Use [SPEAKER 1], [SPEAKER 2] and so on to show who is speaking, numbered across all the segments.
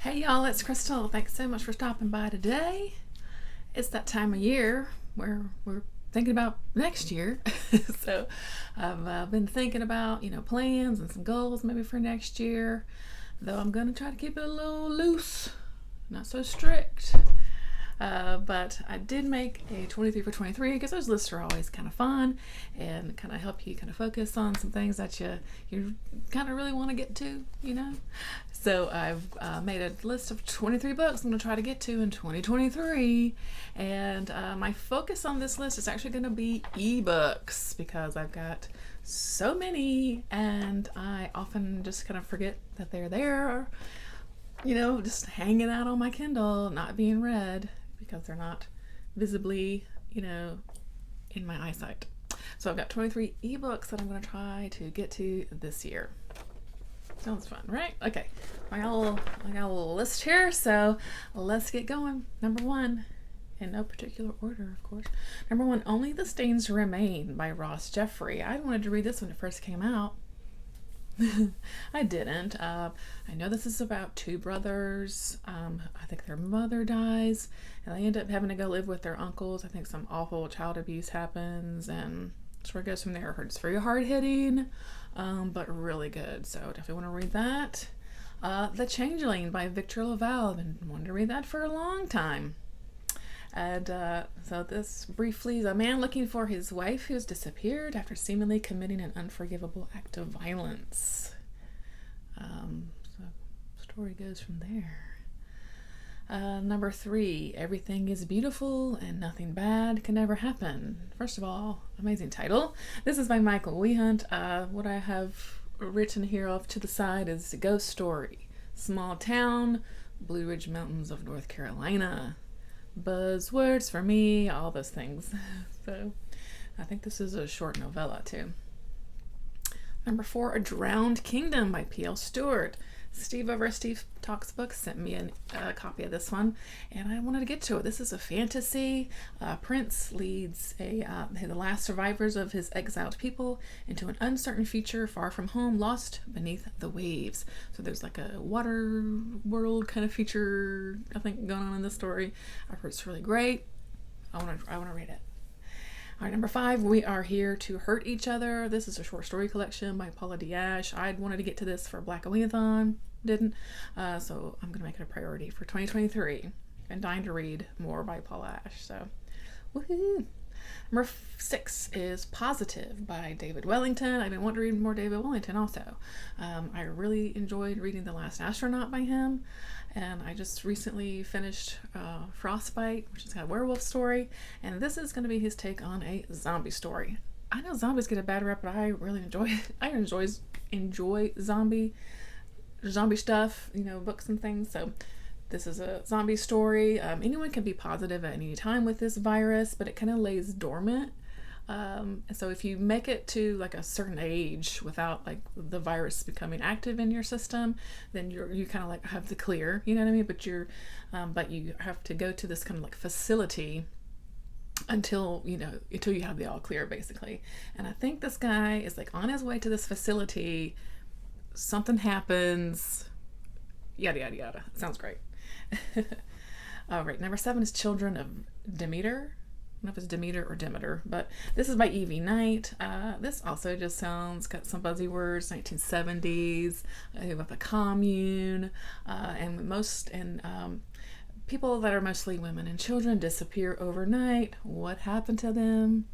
[SPEAKER 1] Hey y'all, it's Crystal. Thanks so much for stopping by today. It's that time of year where we're thinking about next year. So I've been thinking about, plans and some goals maybe for next year. Though I'm going to try to keep it a little loose, not so strict. But I did make a 23 for 23 because those lists are always kind of fun and kind of help you kind of focus on some things that you kind of really want to get to. So I've made a list of 23 books I'm going to try to get to in 2023. And my focus on this list is actually going to be ebooks because I've got so many and I often just kind of forget that they're there, just hanging out on my Kindle, not being read because they're not visibly, in my eyesight. So I've got 23 ebooks that I'm going to try to get to this year. Sounds fun, right? Okay, I got a little list here, so let's get going. Number 1, in no particular order, of course. Number 1, Only the Stains Remain by Ross Jeffrey. I wanted to read this when it first came out. I didn't. I know this is about two brothers. I think their mother dies and they end up having to go live with their uncles. I think some awful child abuse happens and that's where it goes from there. It's very hard hitting, but really good. So definitely want to read that. The Changeling by Victor LaValle. I've been wanting to read that for a long time. And so this briefly is a man looking for his wife who's disappeared after seemingly committing an unforgivable act of violence. So the story goes from there. Number 3, Everything is Beautiful and Nothing Bad Can Ever Happen. First of all, amazing title. This is by Michael Wehunt. What I have written here off to the side is a ghost story. Small town, Blue Ridge Mountains of North Carolina. Buzzwords for me, all those things. So I think this is a short novella too. Number 4, A Drowned Kingdom by P.L. Stewart. Steve over at Steve Talks Books sent me a copy of this one and I wanted to get to it. This is a fantasy. Prince leads the last survivors of his exiled people into an uncertain future far from home, lost beneath the waves. So there's like a water world kind of feature, I think, going on in this story. I've heard it's really great. I want to read it. All right, number 5, We Are Here to Hurt Each Other. This is a short story collection by Paula Diaz. I'd wanted to get to this for Black Awathon, didn't. So I'm going to make it a priority for 2023. I'm dying to read more by Paula Ash. So, woohoo! Number 6 is Positive by David Wellington. I've been wanting to read more David Wellington also. I really enjoyed reading The Last Astronaut by him. And I just recently finished Frostbite, which is kind of a werewolf story. And this is going to be his take on a zombie story. I know zombies get a bad rep, but I really enjoy it. I enjoy zombie stuff, books and things. So this is a zombie story. Anyone can be positive at any time with this virus, but it kind of lays dormant. And so if you make it to like a certain age without like the virus becoming active in your system, then you kind of like have the clear, you know what I mean? But you have to go to this kind of like facility until you have the all clear basically. And I think this guy is like on his way to this facility, something happens, yada yada yada. Sounds great. All right, number 7 is Children of Demeter. I don't know if it's Demeter or Demeter, but this is by Evie Knight. This also just got some buzzy words, 1970s, about the commune, and people that are mostly women and children disappear overnight. What happened to them?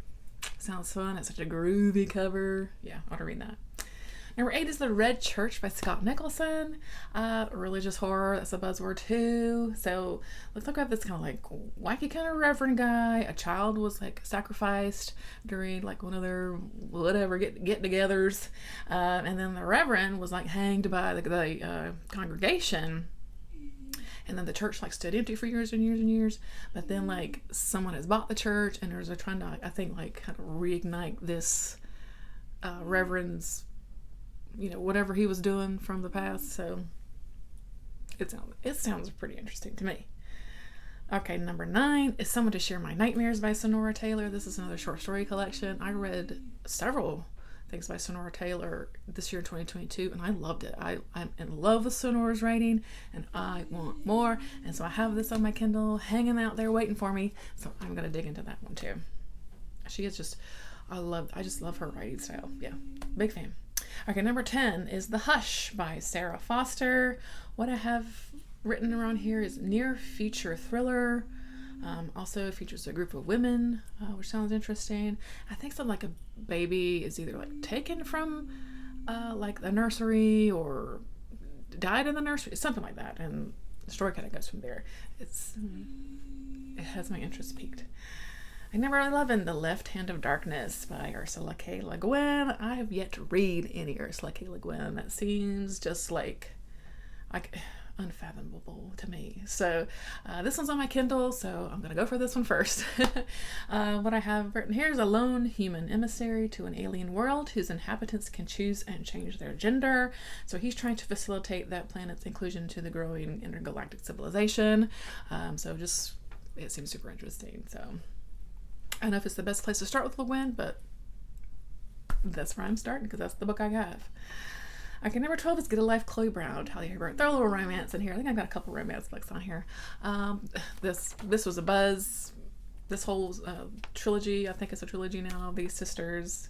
[SPEAKER 1] Sounds fun. It's such a groovy cover. Yeah, I ought to read that. Number 8 is The Red Church by Scott Nicholson. Religious horror, that's a buzzword too. So let's talk about this kind of like wacky kind of reverend guy. A child was like sacrificed during like one of their whatever get-togethers. And then the reverend was like hanged by the congregation. And then the church like stood empty for years and years and years. But then like someone has bought the church and they're trying to, I think, like kind of reignite this reverend's whatever he was doing from the past. So it sounds pretty interesting to me. Okay, number 9 is Someone to Share My Nightmares by Sonora Taylor. This is another short story collection. I read several things by Sonora Taylor this year in 2022, and I loved it. I'm in love with Sonora's writing, and I want more. And so I have this on my Kindle hanging out there waiting for me. So I'm going to dig into that one too. She is just, I just love her writing style. Yeah, big fan. Okay, number 10 is The Hush by Sarah Foster. What I have written around here is near future thriller. Also features a group of women, which sounds interesting. I think something like a baby is either like taken from like the nursery or died in the nursery, something like that, and the story kind of goes from there. It has my interest piqued. Number 11, The Left Hand of Darkness by Ursula K. Le Guin. I have yet to read any Ursula K. Le Guin. That seems just like unfathomable to me. So this one's on my Kindle, so I'm going to go for this one first. What I have written here is a lone human emissary to an alien world whose inhabitants can choose and change their gender. So he's trying to facilitate that planet's inclusion to the growing intergalactic civilization. So just, it seems super interesting. So I don't know if it's the best place to start with Le Guin, but that's where I'm starting because that's the book I have. Okay, number 12 is Get a Life, Chloe Brown, Talia Hibbert. Throw a little romance in here. I think I've got a couple romance books on here. This was a buzz. This whole trilogy, I think it's a trilogy now, These Sisters.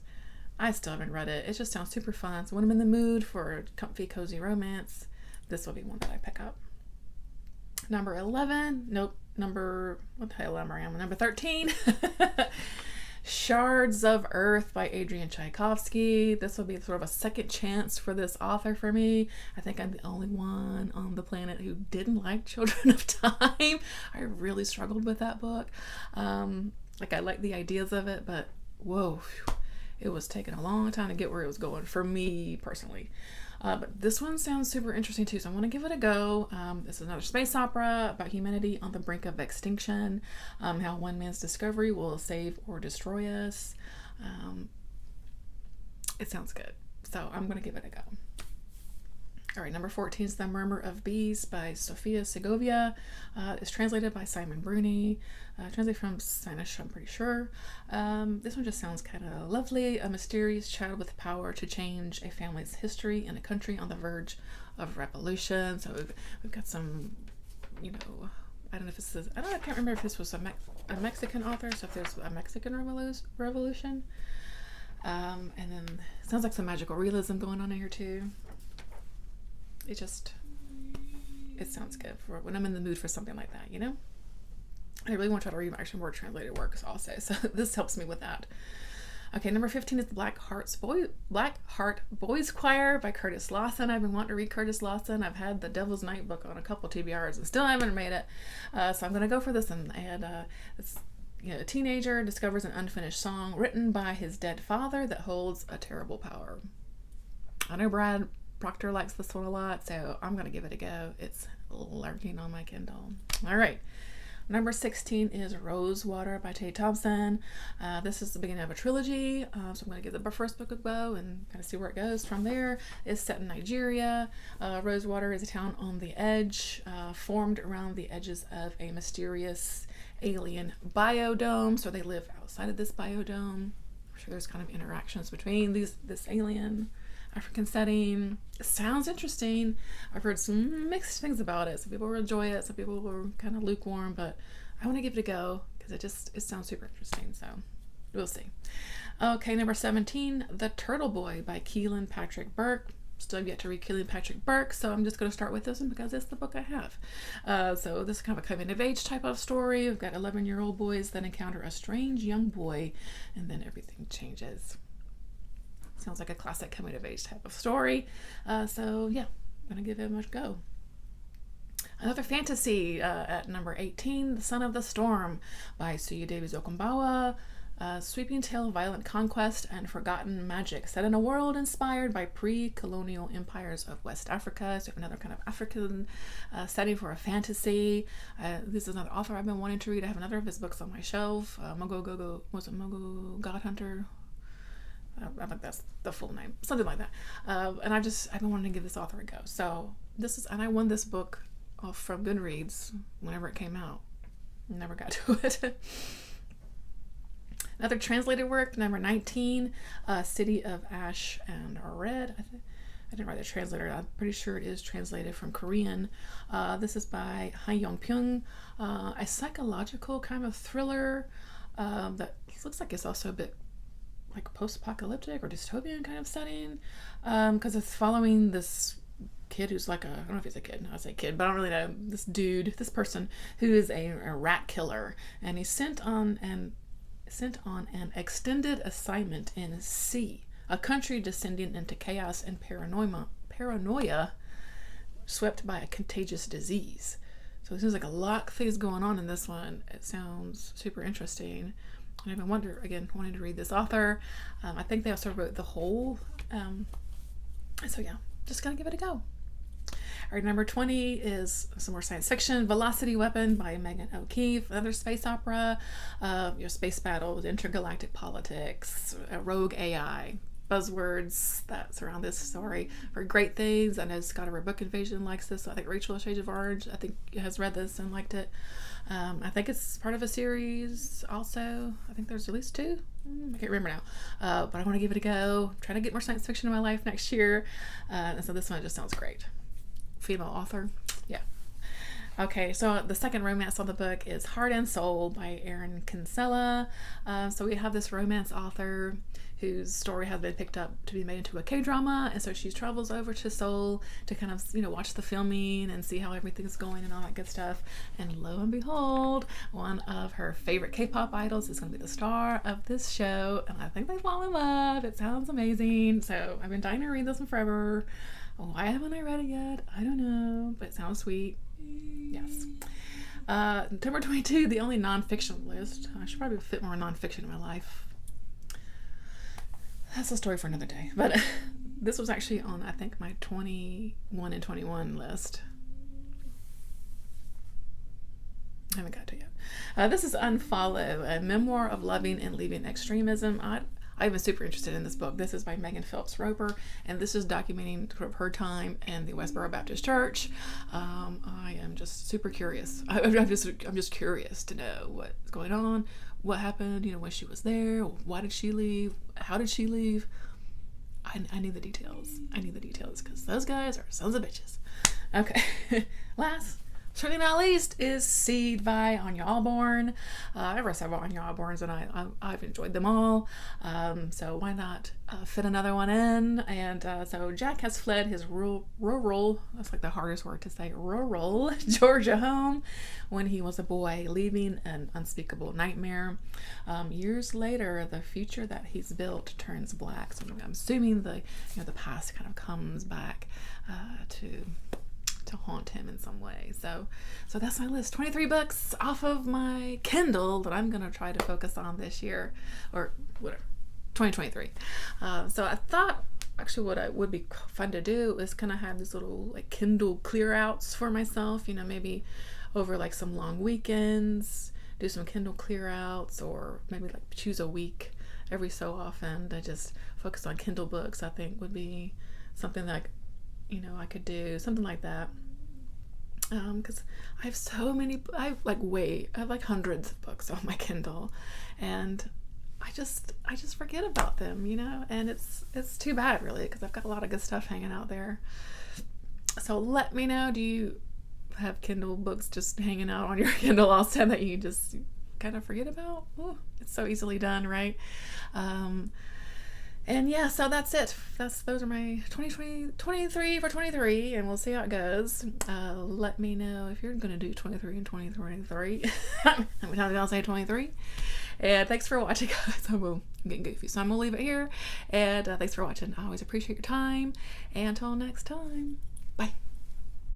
[SPEAKER 1] I still haven't read it. It just sounds super fun. So when I'm in the mood for a comfy, cozy romance, this will be one that I pick up. Number 11, what the hell am I on? Number 13. Shards of Earth by ADRIAN Tchaikovsky. This will be sort of a second chance for this author for me. I think I'm the only one on the planet who didn't like Children of Time. I really struggled with that book. Like I liked the ideas of it, but whoa, it was taking a long time to get where it was going for me personally. But this one sounds super interesting too, so I want to give it a go. This is another space opera about humanity on the brink of extinction, how one man's discovery will save or destroy us. It sounds good, so I'm going to give it a go. All right, number 14 is The Murmur of Bees by Sofia Segovia. It's translated by Simon Bruni. Translated from Spanish, I'm pretty sure. This one just sounds kind of lovely. A mysterious child with power to change a family's history in a country on the verge of revolution. So we've got some, I don't know if this is, I can't remember if this was a Mexican author, so if there's a Mexican revolution. And then it sounds like some magical realism going on in here too. It sounds good for when I'm in the mood for something like that, I really want to try to read actually more translated works also, so this helps me with that. Okay, number 15 is Black Heart Boys Choir by Curtis Lawson. I've been wanting to read Curtis Lawson. I've had the Devil's Night book on a couple TBRs and still haven't made it. So I'm going to go for this one. A teenager discovers an unfinished song written by his dead father that holds a terrible power. I know Brad Proctor likes this one a lot, so I'm going to give it a go. It's lurking on my Kindle. All right. Number 16 is Rosewater by Tay Thompson. This is the beginning of a trilogy, so I'm going to give the first book a go and kind of see where it goes from there. It's set in Nigeria. Rosewater is a town on the edge, formed around the edges of a mysterious alien biodome. So they live outside of this biodome. I'm sure there's kind of interactions between this alien African setting. It sounds interesting. I've heard some mixed things about it. Some people will enjoy it, some people were kind of lukewarm, but I want to give it a go because it sounds super interesting, so we'll see. Okay, number 17, The Turtle Boy by Keelan Patrick Burke. Still yet to read Keelan Patrick Burke, so I'm just going to start with this one because it's the book I have. So this is kind of a coming of age type of story. We've got 11-year-old boys that encounter a strange young boy, and then everything changes. Sounds like a classic coming of age type of story. So yeah, I'm gonna give it a much go. Another fantasy at number 18, The Son of the Storm by Suya Davies Okumbawa. Sweeping tale of violent conquest and forgotten magic set in a world inspired by pre-colonial empires of West Africa. So another kind of African setting for a fantasy. This is another author I've been wanting to read. I have another of his books on my shelf. Mogo God Hunter? I think that's the full name, something like that. And I've been wanting to give this author a go. So and I won this book from Goodreads whenever it came out. Never got to it. Another translated work, number 19, City of Ash and Red. I didn't write the translator. I'm pretty sure it is translated from Korean. This is by Ha Young-pyung, a psychological kind of thriller that looks like it's also a bit like post-apocalyptic or dystopian kind of setting, because it's following this kid who's like I don't know if he's a kid, I say kid, but I don't really know, this person who is a rat killer, and he's sent on an extended assignment in C, a country descending into chaos and paranoia swept by a contagious disease. So it seems like a lot of things going on in this one. It sounds super interesting. And I've been wanting to read this author. I think they also wrote The Hole. So yeah, just gonna give it a go. All right, number 20 is some more science fiction. Velocity Weapon by Megan O'Keefe, another space opera. Space battles, intergalactic politics, rogue AI, buzzwords that surround this story for great things. I know Scott over Book Invasion likes this. I think Rachel Shades of Orange, has read this and liked it. I think it's part of a series also. I think there's at least 2. I can't remember now. But I want to give it a go. I'm trying to get more science fiction in my life next year. And so this one just sounds great. Female author. Yeah. Okay, so the second romance on the book is Heart and Soul by Erin Kinsella. So we have this romance author whose story has been picked up to be made into a K-drama, and so she travels over to Seoul to kind of, watch the filming and see how everything's going and all that good stuff. And lo and behold, one of her favorite K-pop idols is going to be the star of this show, and I think they fall in love. It sounds amazing. So I've been dying to read this one forever. Why haven't I read it yet? I don't know, but it sounds sweet. Yes. Number 22, the only nonfiction list. I should probably fit more nonfiction in my life. That's a story for another day. But this was actually on, I think, my 21 and 21 list. I haven't got to it yet. This is Unfollow, a memoir of loving and leaving extremism. I've been super interested in this book. This is by Megan Phelps Roper, and this is documenting sort of her time in the Westboro Baptist Church. I am just super curious. I'm just curious to know what's going on, what happened, when she was there, why did she leave, how did she leave. I need the details. I need the details because those guys are sons of bitches. Okay, last. Certainly not least is Seed by Anya Alborn. I've read several Anya Alborns and I've enjoyed them all. So why not fit another one in? And so Jack has fled his rural, that's like the hardest word to say, rural Georgia home when he was a boy, leaving an unspeakable nightmare. Years later, the future that he's built turns black. So I'm assuming the past kind of comes back to haunt him in some way. So that's my list. 23 books off of my Kindle that I'm gonna try to focus on this year, or whatever, 2023. So I thought actually what I would be fun to do is kind of have these little like Kindle clear outs for myself, maybe over like some long weekends, do some Kindle clear outs, or maybe like choose a week every so often to just focus on Kindle books. I think would be something that I could do something like that, because I have so many. I have like hundreds of books on my Kindle, and I just forget about them, and it's too bad really, because I've got a lot of good stuff hanging out there. So let me know, do you have Kindle books just hanging out on your Kindle also that you just kind of forget about? Ooh, it's so easily done, right? And yeah, so that's it. Those are my 23 for 23, and we'll see how it goes. Let me know if you're going to do 23 and 2023. How many times did I say 23? And thanks for watching, guys. I'm getting goofy, so I'm going to leave it here. And thanks for watching. I always appreciate your time. And until next time, bye.